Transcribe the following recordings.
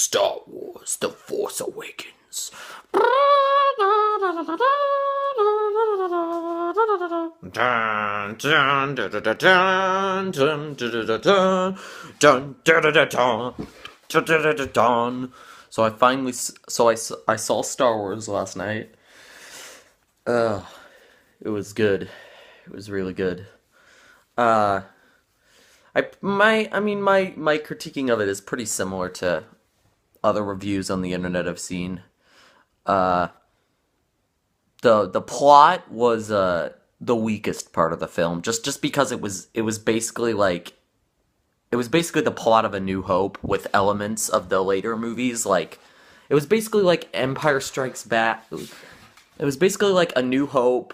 Star Wars: The Force Awakens. Dun, dun, dun, dun, dun, dun, dun, dun, dun, dun, dun, dun, dun, dun, dun, dun. So I finally, I saw Star Wars last night. Uh, it was good. It was really good. Uh, my critiquing of it is pretty similar to other reviews on the internet I've seen. Uh, the plot was the weakest part of the film, just because it was basically like it was basically the plot of A New Hope with elements of the later movies. Like it was basically like Empire Strikes Back. It was basically like A New Hope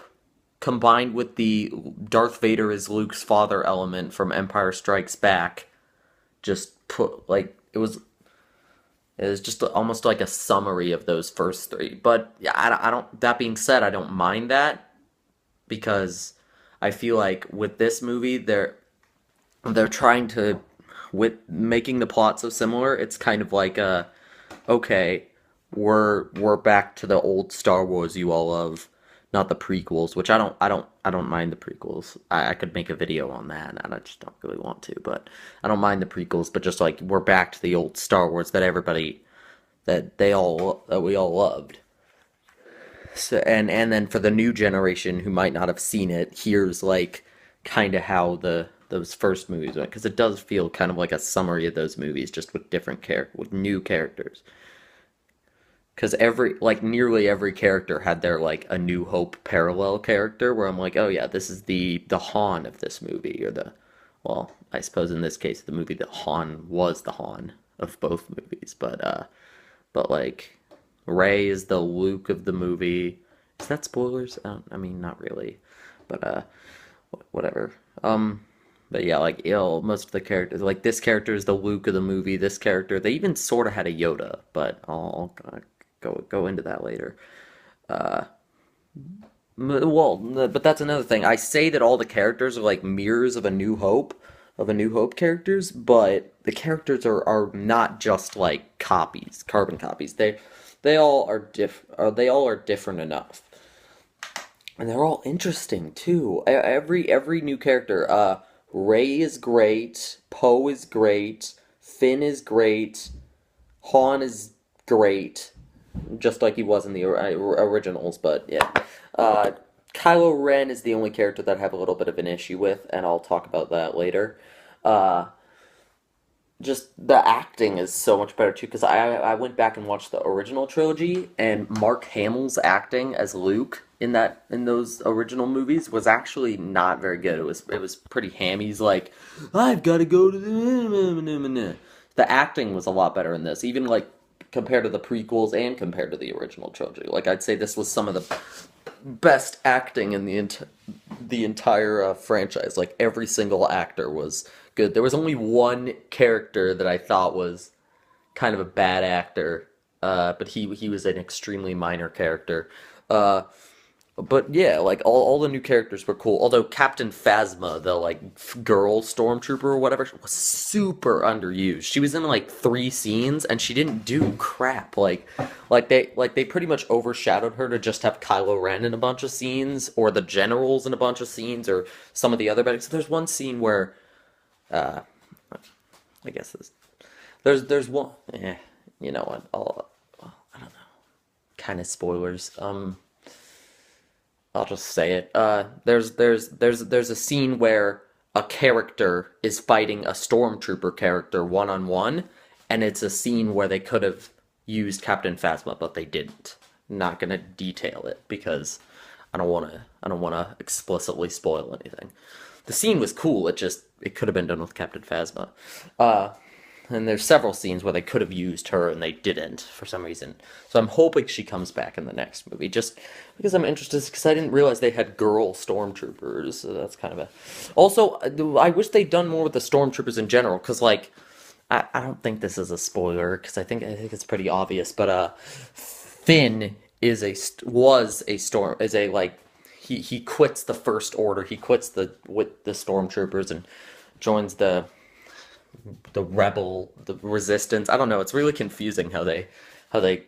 combined with the Darth Vader is Luke's father element from Empire Strikes Back. Just put like it was just almost like a summary of those first three. But yeah, I don't. That being said, I don't mind that because I feel like with this movie, they're trying to with making the plot so similar. It's kind of like okay, we're back to the old Star Wars you all love, not the prequels. Which I don't mind the prequels. I could make a video on that, and I just don't really want to. But I don't mind the prequels. But just like we're back to the old Star Wars that we all loved. So and then for the new generation who might not have seen it, here's like kind of how the those first movies went because it does feel kind of like a summary of those movies just with with new characters. Because nearly every character had their like A New Hope parallel character where I'm like, oh yeah, this is the Han of this movie, or well, I suppose in this case the movie that Han was the Han of both movies, but like Ray is the Luke of the movie. Is that spoilers? I mean, not really, but whatever. But yeah, like most of the characters, like this character is the Luke of the movie. This character, they even sort of had a Yoda, but I'll go into that later. Uh, well, but that's another thing. I say that all the characters are like mirrors of A New Hope characters, but the characters are not just like copies, carbon copies. They all are they all are different enough, and they're all interesting too. Every new character. Ray is great. Poe is great. Finn is great. Han is great, just like he was in the originals. But yeah, Kylo Ren is the only character that I have a little bit of an issue with, and I'll talk about that later. Uh, just the acting is so much better too because I went back and watched the original trilogy, and Mark Hamill's acting as Luke in those original movies was actually not very good. It was pretty hammy. He's like, I've got to go to the acting was a lot better in this, even like compared to the prequels and compared to the original trilogy. Like I'd say this was some of the best acting in the entire franchise. Like every single actor was good. There was only one character that I thought was kind of a bad actor, but he was an extremely minor character. Uh, but yeah, like all the new characters were cool. Although Captain Phasma, the like girl stormtrooper or whatever, was super underused. She was in like three scenes and she didn't do crap. Like they pretty much overshadowed her to just have Kylo Ren in a bunch of scenes, or the generals in a bunch of scenes, or some of the other bad. So there's one scene where, uh, I guess there's one. You know what? I don't know. Kind of spoilers. I'll just say it. There's a scene where a character is fighting a stormtrooper character one on one, and it's a scene where they could have used Captain Phasma, but they didn't. Not gonna detail it because I don't wanna explicitly spoil anything. The scene was cool. It could have been done with Captain Phasma. Uh, and there's several scenes where they could have used her and they didn't for some reason. So I'm hoping she comes back in the next movie, just because I'm interested, because I didn't realize they had girl stormtroopers. So that's kind of a. Also, I wish they'd done more with the stormtroopers in general, because like I don't think this is a spoiler, because I think it's pretty obvious. But Finn was a storm is a like he quits the First Order. He quits the with the stormtroopers and joins the rebel, the resistance. I don't know. It's really confusing how they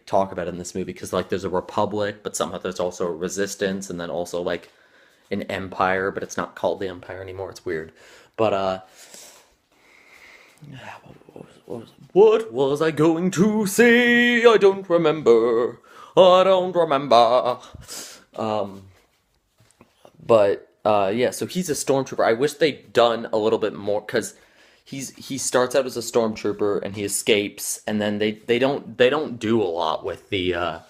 talk about it in this movie because like there's a republic, but somehow there's also a resistance, and then also like an empire, but it's not called the empire anymore. It's weird. But what was I going to say? I don't remember. I don't remember. Um, but yeah, so he's a stormtrooper. I wish they'd done a little bit more because he starts out as a stormtrooper and he escapes, and then they don't do a lot with the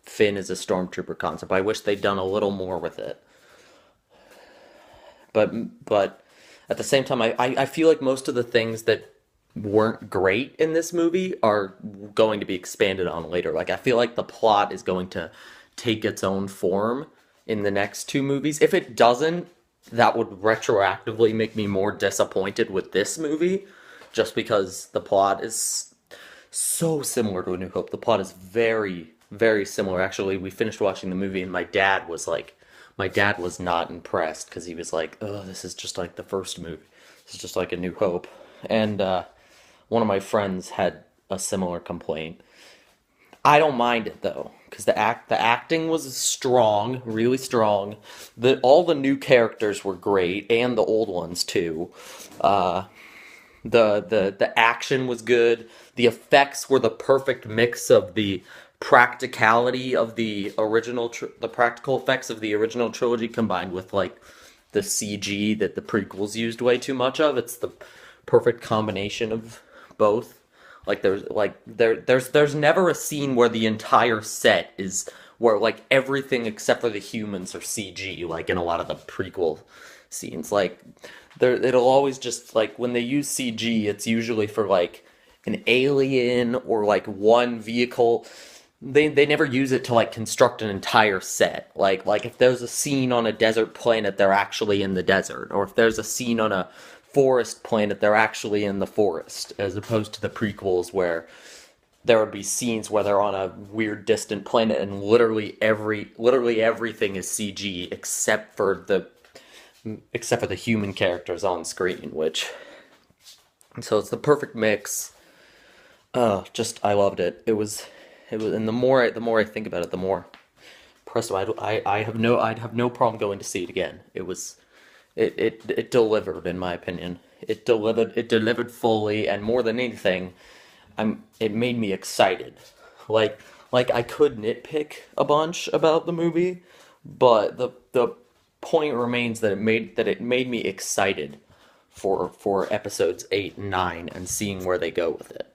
Finn as a stormtrooper concept. I wish they'd done a little more with it. But at the same time, I feel like most of the things that weren't great in this movie are going to be expanded on later. Like I feel like the plot is going to take its own form in the next two movies. If it doesn't, that would retroactively make me more disappointed with this movie, just because the plot is so similar to A New Hope. The plot is very, very similar. Actually, we finished watching the movie, and my dad was not impressed because he was like, "Oh, this is just like the first movie. This is just like A New Hope." And one of my friends had a similar complaint. I don't mind it though, because the acting was strong, really strong. All the new characters were great, and the old ones too. Uh, the action was good. The effects were the perfect mix of the practicality of the the practical effects of the original trilogy combined with like the CG that the prequels used way too much of. It's the perfect combination of both. Like there's never a scene where the entire set is where like everything except for the humans are CG like in a lot of the prequel scenes. Like there it'll always just like when they use CG it's usually for like an alien or like one vehicle. They never use it to like construct an entire set. Like if there's a scene on a desert planet, they're actually in the desert, or if there's a scene on a forest planet, they're actually in the forest, as opposed to the prequels where there would be scenes where they're on a weird distant planet and literally everything is CG except for the human characters on screen, which so it's the perfect mix. Just I loved it. It was, and the more I think about it, the more impressed I'd have no problem going to see it again. It delivered in my opinion. It delivered fully, and more than anything, it made me excited. Like like I could nitpick a bunch about the movie, but the point remains that it made me excited for episodes 8 and 9 and seeing where they go with it.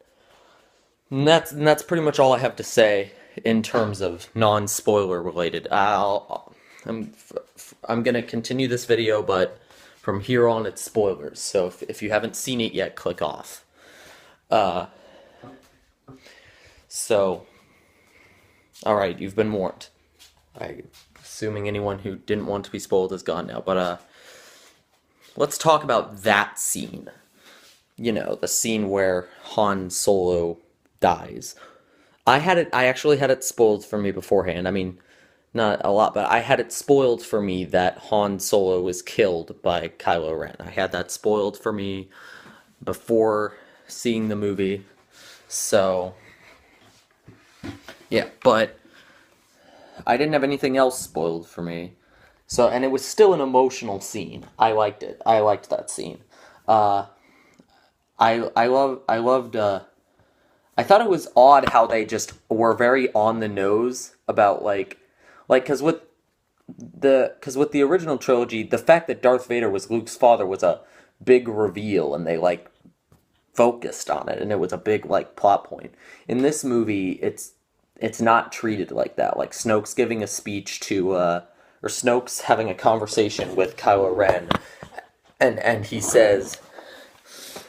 And that's pretty much all I have to say in terms of non-spoiler related. I'm gonna continue this video, but from here on it's spoilers. So if you haven't seen it yet, click off. Uh, so, all right, you've been warned. Assuming anyone who didn't want to be spoiled is gone now. But let's talk about that scene. You know, the scene where Han Solo dies. I actually had it spoiled for me beforehand. I mean, not a lot, but I had it spoiled for me that Han Solo was killed by Kylo Ren. I had that spoiled for me before seeing the movie. So, yeah, but I didn't have anything else spoiled for me. So, and it was still an emotional scene. I liked it. I liked that scene. Uh, I loved I thought it was odd how they just were very on the nose about like because with the original trilogy, the fact that Darth Vader was Luke's father was a big reveal, and they like focused on it, and it was a big like plot point. In this movie, it's not treated like that. Like Snoke's giving a speech to or Snoke's having a conversation with Kylo Ren, and he says,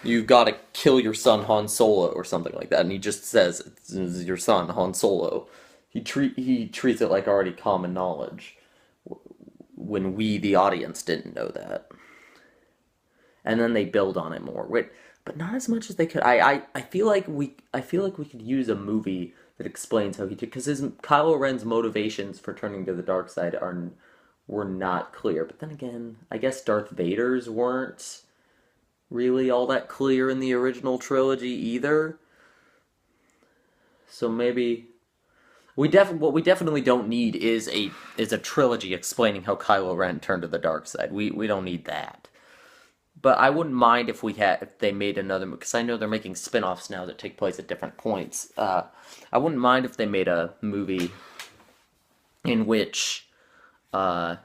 "You've got to kill your son Han Solo," or something like that, and he just says, "It's your son Han Solo." He treats it like already common knowledge, when we the audience didn't know that. And then they build on it more, but not as much as they could. I feel like we could use a movie that explains how he did, because his Kylo Ren's motivations for turning to the dark side were not clear. But then again, I guess Darth Vader's weren't. really all that clear in the original trilogy either. So maybe what we definitely don't need is a trilogy explaining how Kylo Ren turned to the dark side. We don't need that. But I wouldn't mind if they made another, because I know they're making spin-offs now that take place at different points. I wouldn't mind if they made a movie in which that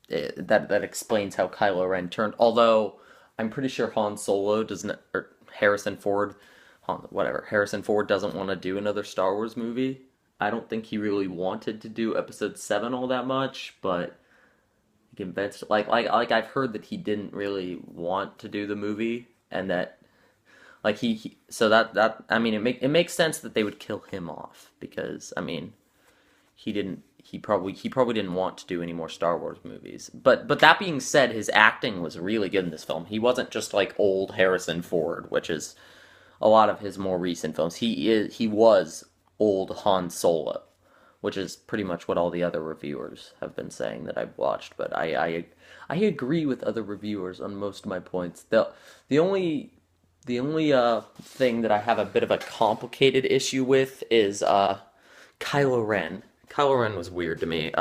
explains how Kylo Ren turned. Although I'm pretty sure Han Solo doesn't, or Harrison Ford doesn't want to do another Star Wars movie. I don't think he really wanted to do Episode 7 all that much, but he convinced, like I've heard that he didn't really want to do the movie, and that like so that I mean it makes sense that they would kill him off, because I mean he probably didn't want to do any more Star Wars movies. But that being said, his acting was really good in this film. He wasn't just like old Harrison Ford, which is a lot of his more recent films. He was old Han Solo, which is pretty much what all the other reviewers have been saying that I've watched. But I agree with other reviewers on most of my points. The only thing that I have a bit of a complicated issue with is Kylo Ren. Kylo Ren was weird to me.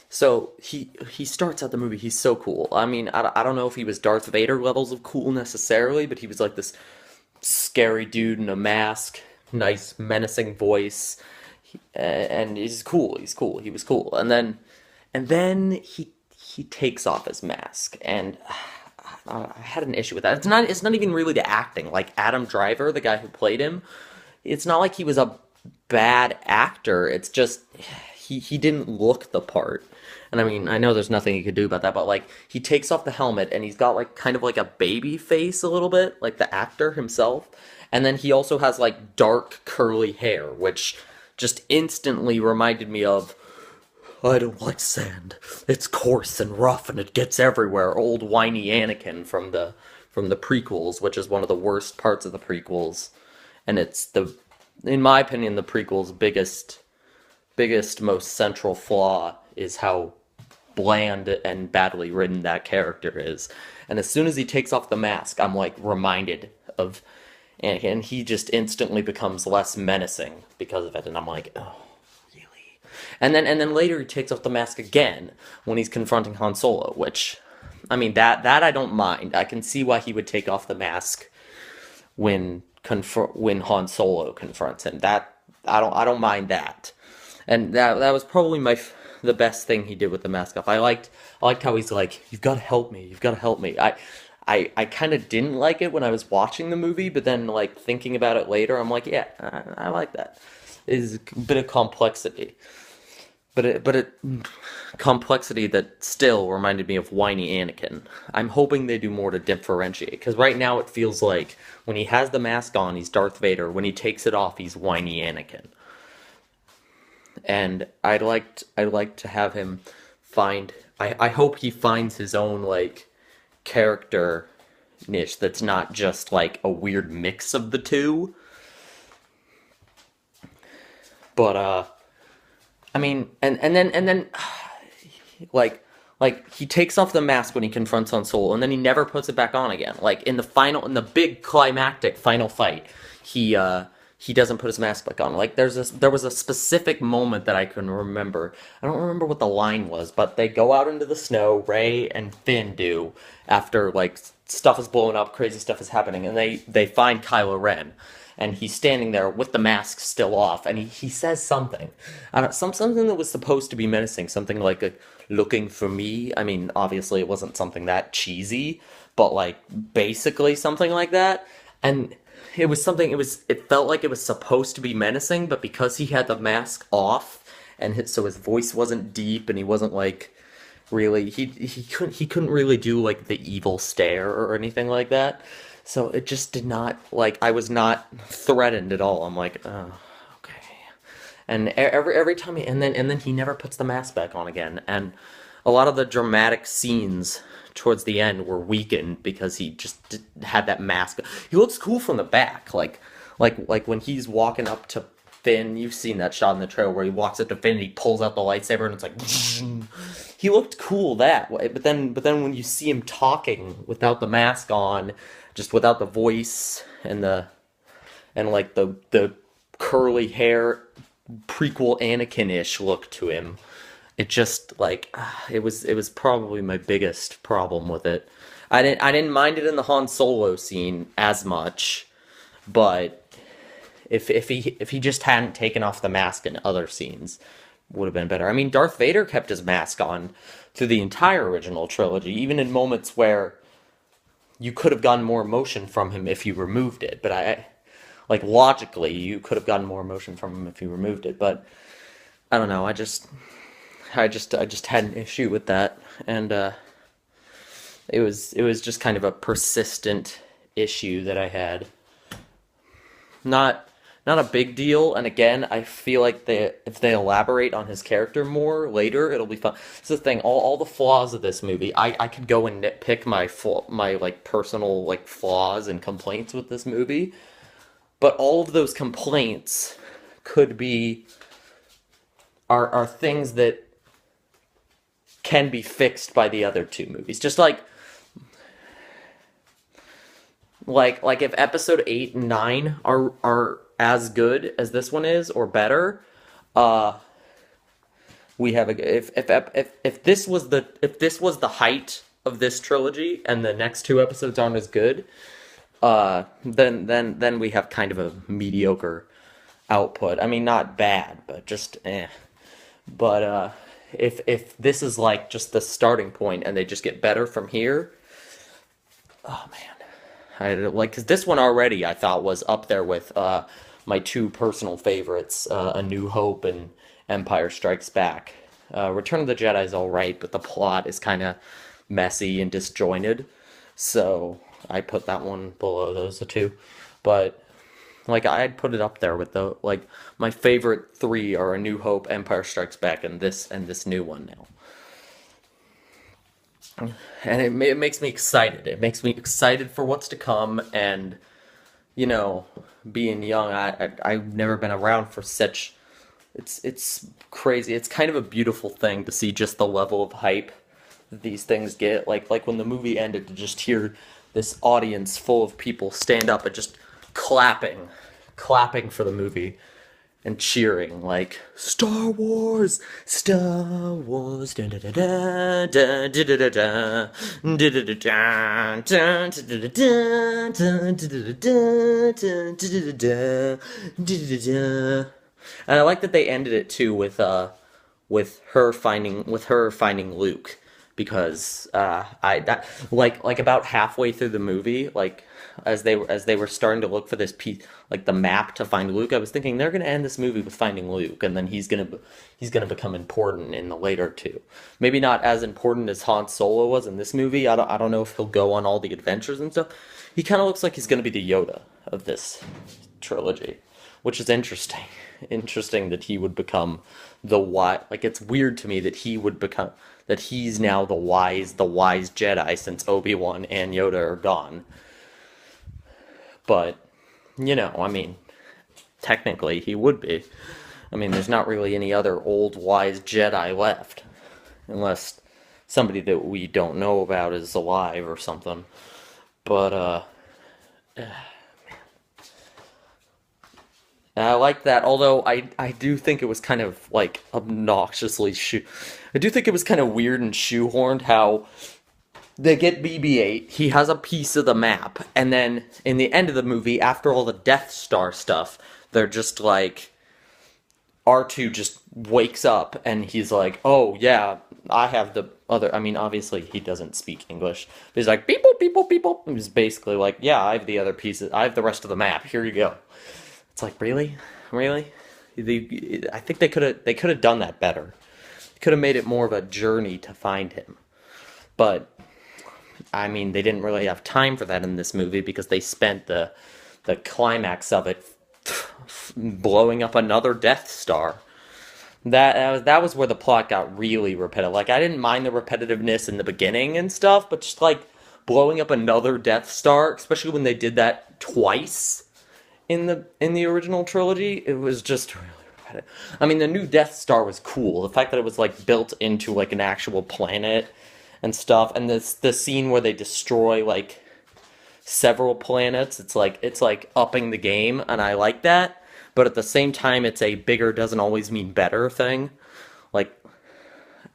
So he starts out the movie. He's so cool. I mean, I don't know if he was Darth Vader levels of cool necessarily, but he was like this scary dude in a mask, nice menacing voice, and he's cool. He's cool. He was cool. And then he takes off his mask, and I had an issue with that. It's not even really the acting. Like Adam Driver, the guy who played him, it's not like he was a bad actor. It's just he didn't look the part. And I mean, I know there's nothing you could do about that, but like he takes off the helmet and he's got like kind of like a baby face a little bit, like the actor himself. And then he also has like dark curly hair, which just instantly reminded me of I don't like sand. It's coarse and rough and it gets everywhere. Old whiny Anakin from the prequels, which is one of the worst parts of the prequels. And it's in my opinion, the prequel's biggest, most central flaw is how bland and badly written that character is. And as soon as he takes off the mask, I'm like reminded of Anakin, and he just instantly becomes less menacing because of it. And I'm like, oh, really? And then later he takes off the mask again when he's confronting Han Solo, which, I mean, that I don't mind. I can see why he would take off the mask when Han Solo confronts him. That I don't mind that. And that was probably the best thing he did with the mask off. I liked how he's like, "You've got to help me. You've got to help me." I kind of didn't like it when I was watching the movie, but then like thinking about it later, I'm like, yeah, I like that. It's a bit of complexity, but complexity that still reminded me of whiny Anakin. I'm hoping they do more to differentiate, because right now it feels like when he has the mask on, he's Darth Vader. When he takes it off, he's whiny Anakin. And I'd like to have him find. I hope he finds his own like character niche that's not just like a weird mix of the two. But I mean, and then like he takes off the mask when he confronts Han Solo, and then he never puts it back on again. Like in the big climactic final fight, he doesn't put his mask back on. Like there was a specific moment that I can remember. I don't remember what the line was, but they go out into the snow, Rey and Finn do, after like stuff is blowing up, crazy stuff is happening, and they find Kylo Ren. And he's standing there with the mask still off, and he says something. Something that was supposed to be menacing, something like looking for me. I mean, obviously it wasn't something that cheesy, but like basically something like that. And it was something, it felt like it was supposed to be menacing, but because he had the mask off, and so his voice wasn't deep, and he wasn't like really, he couldn't really do like the evil stare or anything like that. So it just did not, like, I was not threatened at all. I'm like, oh, okay. And every time and then he never puts the mask back on again. And a lot of the dramatic scenes towards the end were weakened because he just had that mask. He looks cool from the back, like when he's walking up to Finn. You've seen that shot in the trailer where he walks up to Finn and he pulls out the lightsaber and it's like, he looked cool that way, but then when you see him talking without the mask on, just without the voice and like the curly hair prequel Anakin-ish look to him, it just like it was probably my biggest problem with it. I didn't mind it in the Han Solo scene as much, but if he just hadn't taken off the mask in other scenes, would have been better. I mean, Darth Vader kept his mask on through the entire original trilogy, even in moments where you could have gotten more emotion from him if you removed it. But like logically, you could have gotten more emotion from him if you removed it. But I don't know. I just had an issue with that, and it was just kind of a persistent issue that I had. Not not a big deal. And again, I feel like if they elaborate on his character more later, it'll be fun. It's the thing. All the flaws of this movie, I could go and nitpick my like personal like flaws and complaints with this movie, but all of those complaints could be are things that can be fixed by the other two movies. Just like if episode 8 and 9 are as good as this one is or better, uh we have a if this was the height of this trilogy and the next two episodes aren't as good, then we have kind of a mediocre output. I mean, not bad, but just eh. But if this is like just the starting point and they just get better from here, oh man. I like because this one already I thought was up there with my two personal favorites, A New Hope and Empire Strikes Back. Return of the Jedi is all right, but the plot is kind of messy and disjointed, so I put that one below those two. But like I'd put it up there with the like my favorite three are A New Hope, Empire Strikes Back, and this new one now. And it makes me excited. It makes me excited for what's to come. And you know, being young, I've never been around for such. It's crazy. It's kind of a beautiful thing to see just the level of hype that these things get. Like when the movie ended, to just hear this audience full of people stand up and just clapping for the movie and cheering like Star Wars, Star Wars, da da da da da da da da da da da da da da. And I like that they ended it too with her finding Luke, because I that like about halfway through the movie, like as they were starting to look for this piece, like the map to find Luke, I was thinking they're gonna end this movie with finding Luke, and then he's gonna become important in the later two. Maybe not as important as Han Solo was in this movie. I don't know if he'll go on all the adventures and stuff. He kind of looks like he's gonna be the Yoda of this trilogy, which is interesting. Interesting that he would become the wise. Like it's weird to me that he's now the wise Jedi, since Obi-Wan and Yoda are gone. But I mean, technically he would be. I mean, there's not really any other old wise Jedi left, unless somebody that we don't know about is alive or something. But I like that, although I do think it was kind of like obnoxiously I do think it was kind of weird and shoehorned how they get BB-8, he has a piece of the map, and then in the end of the movie, after all the Death Star stuff, they're just like R2 just wakes up and he's like, "Oh yeah, I have the other." I mean, obviously he doesn't speak English, but he's like, "Beep boop, beep boop, beep boop." He's basically like, "Yeah, I have the other pieces. I have the rest of the map. Here you go." It's like, really, really. I think they could have done that better. They could have made it more of a journey to find him, but I mean, they didn't really have time for that in this movie because they spent the climax of it blowing up another Death Star. That was where the plot got really repetitive. Like I didn't mind the repetitiveness in the beginning and stuff, but just like blowing up another Death Star, especially when they did that twice in the original trilogy, it was just really about it. I mean, the new Death Star was cool. The fact that it was like built into like an actual planet and stuff, and the scene where they destroy like several planets, it's like upping the game, and I like that. But at the same time, it's a bigger doesn't always mean better thing. Like,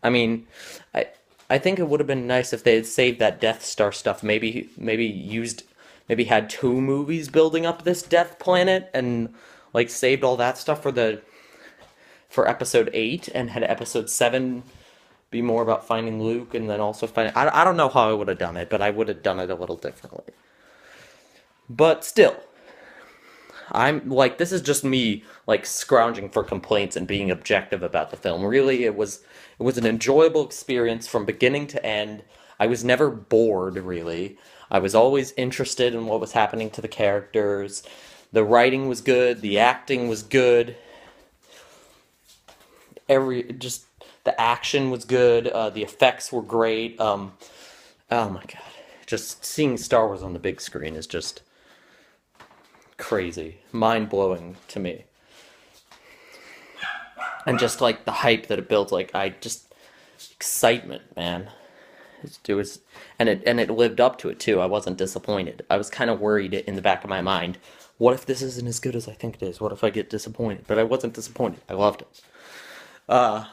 I mean, I I think it would have been nice if they had saved that Death Star stuff. Maybe had two movies building up this Death Planet and like saved all that stuff for episode 8 and had episode 7 be more about finding Luke and then also finding I don't know how I would have done it, but I would have done it a little differently. But still, I'm like this is just me like scrounging for complaints and being objective about the film. Really, it was an enjoyable experience from beginning to end. I was never bored really. I was always interested in what was happening to the characters. The writing was good, the acting was good. Every just the action was good, the effects were great. Oh my god. Just seeing Star Wars on the big screen is just crazy, mind-blowing to me. And just like the hype that it built, like I just excitement, man. It was, and it lived up to it too. I wasn't disappointed. I was kind of worried in the back of my mind. What if this isn't as good as I think it is? What if I get disappointed? But I wasn't disappointed. I loved it. Arrivederci!